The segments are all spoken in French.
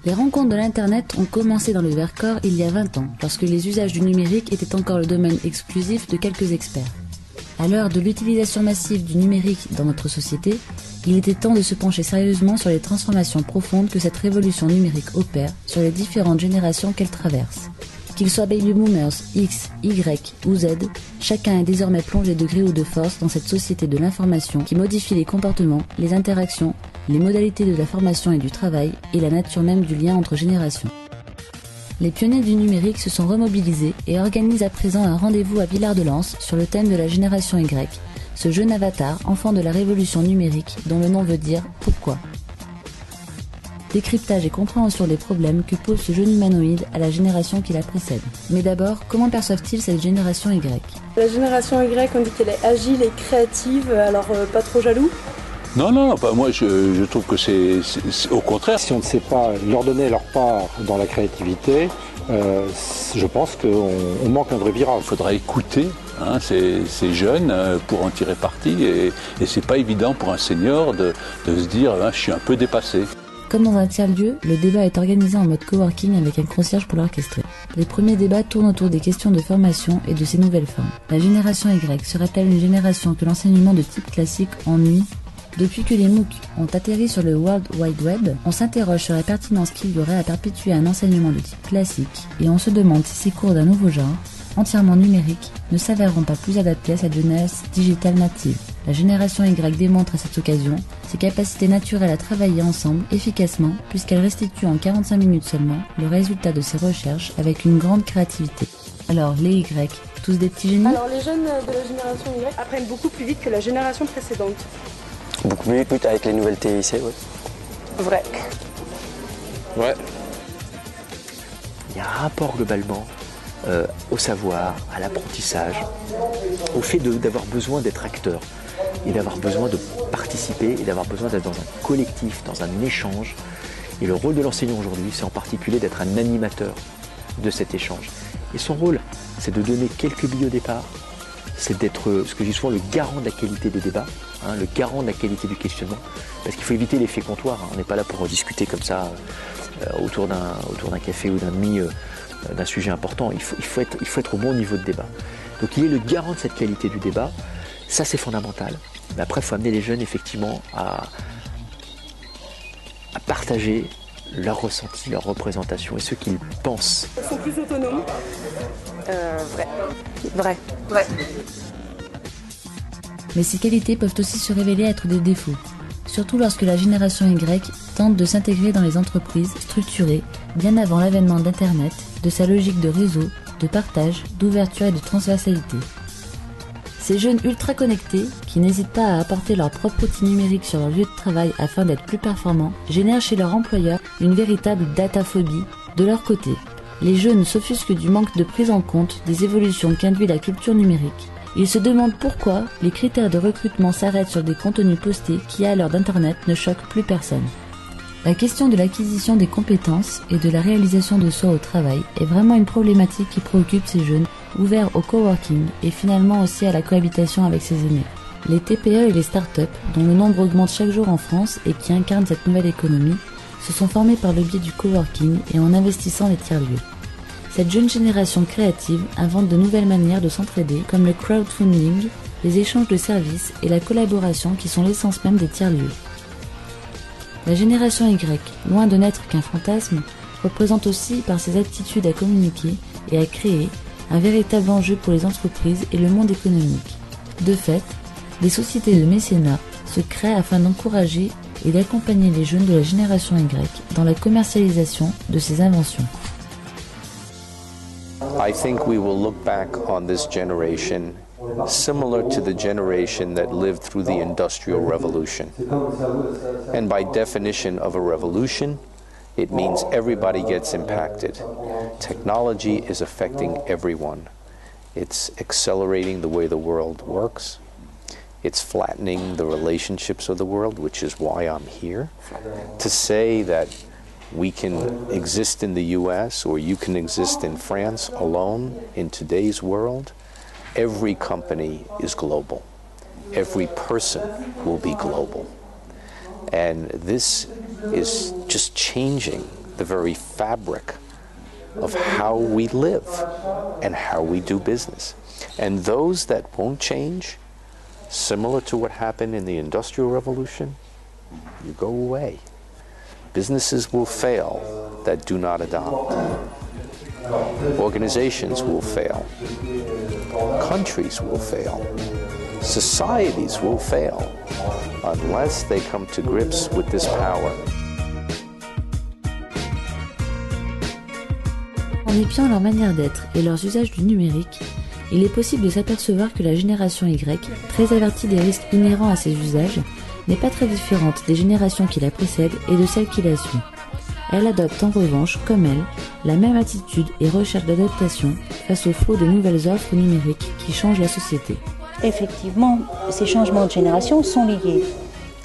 Les rencontres de l'Internet ont commencé dans le Vercors il y a 20 ans, lorsque les usages du numérique étaient encore le domaine exclusif de quelques experts. À l'heure de l'utilisation massive du numérique dans notre société, il était temps de se pencher sérieusement sur les transformations profondes que cette révolution numérique opère sur les différentes générations qu'elle traverse. Qu'ils soient baby boomers, X, Y ou Z, chacun est désormais plongé de gré ou de force dans cette société de l'information qui modifie les comportements, les interactions, les modalités de la formation et du travail et la nature même du lien entre générations. Les pionniers du numérique se sont remobilisés et organisent à présent un rendez-vous à Villard-de-Lans sur le thème de la génération Y, ce jeune avatar, enfant de la révolution numérique dont le nom veut dire « pourquoi ». Décryptage et compréhension des problèmes que pose ce jeune humanoïde à la génération qui la précède. Mais d'abord, comment perçoivent-ils cette génération Y ? La génération Y, on dit qu'elle est agile et créative, alors pas trop jaloux ? Non, moi je trouve que c'est au contraire. Si on ne sait pas leur donner leur part dans la créativité, je pense qu'on manque un vrai virage. Il faudra écouter ces jeunes pour en tirer parti et c'est pas évident pour un senior de se dire je suis un peu dépassé. Comme dans un tiers-lieu, le débat est organisé en mode coworking avec un concierge pour l'orchestrer. Les premiers débats tournent autour des questions de formation et de ses nouvelles formes. La génération Y sera-t-elle une génération que l'enseignement de type classique ennuie ? Depuis que les MOOC ont atterri sur le World Wide Web, on s'interroge sur la pertinence qu'il y aurait à perpétuer un enseignement de type classique et on se demande si ces cours d'un nouveau genre, entièrement numériques, ne s'avèreront pas plus adaptés à cette jeunesse digitale native. La génération Y démontre à cette occasion ses capacités naturelles à travailler ensemble efficacement puisqu'elle restitue en 45 minutes seulement le résultat de ses recherches avec une grande créativité. Alors les Y, tous des petits génies ? Alors les jeunes de la génération Y apprennent beaucoup plus vite que la génération précédente. Beaucoup plus vite avec les nouvelles TIC, ouais. Vrai. Ouais. Il y a un rapport globalement au savoir, à l'apprentissage, au fait d'avoir besoin d'être acteur et d'avoir besoin de participer et d'avoir besoin d'être dans un collectif, dans un échange. Et le rôle de l'enseignant aujourd'hui, c'est en particulier d'être un animateur de cet échange. Et son rôle, c'est de donner quelques billes au départ, c'est d'être, ce que je dis souvent, le garant de la qualité des débats, le garant de la qualité du questionnement, parce qu'il faut éviter l'effet comptoir. On n'est pas là pour discuter comme ça autour d'un café ou d'un demi d'un sujet important. Il faut être au bon niveau de débat. Donc il est le garant de cette qualité du débat. Ça, c'est fondamental. Mais après, il faut amener les jeunes, effectivement, à partager leurs ressentis, leurs représentations et ce qu'ils pensent. Ils sont plus autonomes. Vrai. Mais ces qualités peuvent aussi se révéler être des défauts, surtout lorsque la génération Y tente de s'intégrer dans les entreprises structurées bien avant l'avènement d'Internet, de sa logique de réseau, de partage, d'ouverture et de transversalité. Ces jeunes ultra connectés, qui n'hésitent pas à apporter leur propre outil numérique sur leur lieu de travail afin d'être plus performants, génèrent chez leur employeur une véritable dataphobie. De leur côté, les jeunes s'offusquent du manque de prise en compte des évolutions qu'induit la culture numérique. Ils se demandent pourquoi les critères de recrutement s'arrêtent sur des contenus postés qui, à l'heure d'Internet, ne choquent plus personne. La question de l'acquisition des compétences et de la réalisation de soi au travail est vraiment une problématique qui préoccupe ces jeunes, ouverts au coworking et finalement aussi à la cohabitation avec ses aînés. Les TPE et les startups, dont le nombre augmente chaque jour en France et qui incarnent cette nouvelle économie, se sont formés par le biais du coworking et en investissant les tiers-lieux. Cette jeune génération créative invente de nouvelles manières de s'entraider, comme le crowdfunding, les échanges de services et la collaboration qui sont l'essence même des tiers-lieux. La génération Y, loin de n'être qu'un fantasme, représente aussi par ses aptitudes à communiquer et à créer un véritable enjeu pour les entreprises et le monde économique. De fait, des sociétés de mécénat se créent afin d'encourager et d'accompagner les jeunes de la génération Y dans la commercialisation de ces inventions. I think we will look back on this generation similar to the generation that lived through the Industrial Revolution. And by definition of a revolution, it means everybody gets impacted. Technology is affecting everyone. It's accelerating the way the world works. It's flattening the relationships of the world, which is why I'm here. To say that we can exist in the US or you can exist in France alone in today's world, every company is global. Every person will be global. And this is just changing the very fabric of how we live and how we do business. And those that won't change, similar to what happened in the Industrial Revolution, you go away. Businesses will fail that do not adopt. Organizations will fail. Countries will fail. Societies will fail unless they come to grips with this power. En épiant leur manière d'être et leurs usages du numérique, il est possible de s'apercevoir que la génération Y, très avertie des risques inhérents à ces usages, n'est pas très différente des générations qui la précèdent et de celles qui la suivent. Elle adopte en revanche, comme elle, la même attitude et recherche d'adaptation face au flot de nouvelles offres numériques qui changent la société. Effectivement, ces changements de génération sont liés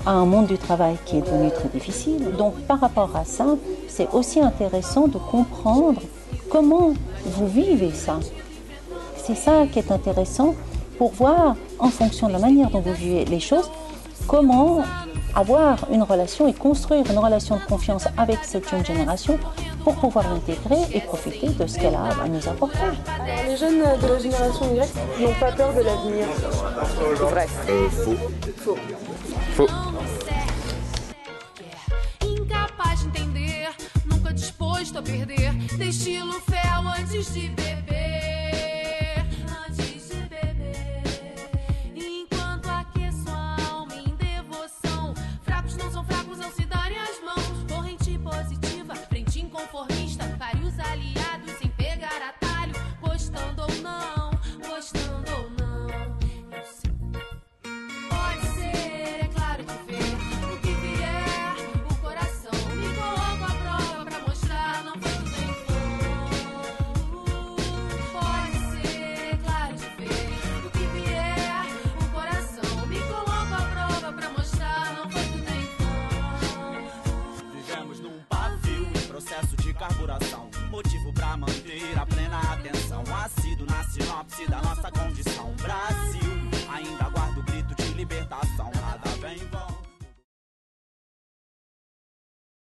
à un monde du travail qui est devenu très difficile. Donc par rapport à ça, c'est aussi intéressant de comprendre comment vous vivez ça. C'est ça qui est intéressant pour voir, en fonction de la manière dont vous vivez les choses, comment avoir une relation et construire une relation de confiance avec cette jeune génération pour pouvoir l'intégrer et profiter de ce qu'elle a à nous apporter. Les jeunes de la génération Y n'ont pas peur de l'avenir. Vrai. Faux. Faux. Faux. Incapaz de entender, nunca disposto a perder, destilo fel antes de beber, antes de beber. Enquanto aqueço a alma em devoção, fracos não são fracos ao se darem as mãos. Corrente positiva, frente inconformista, vários aliados sem pegar atalho, gostando ou não, gostando ou não. Eu sei. Pode ser, é claro que ver o que vier, o coração me coloca à prova pra mostrar, não foi tudo em vão. Pode ser, é claro de ver o que vier, o coração me coloca à prova pra mostrar, não foi tudo em vão. Vivemos num pavio em processo de carburação, motivo pra manter a plena atenção, ácido na sinopse da nossa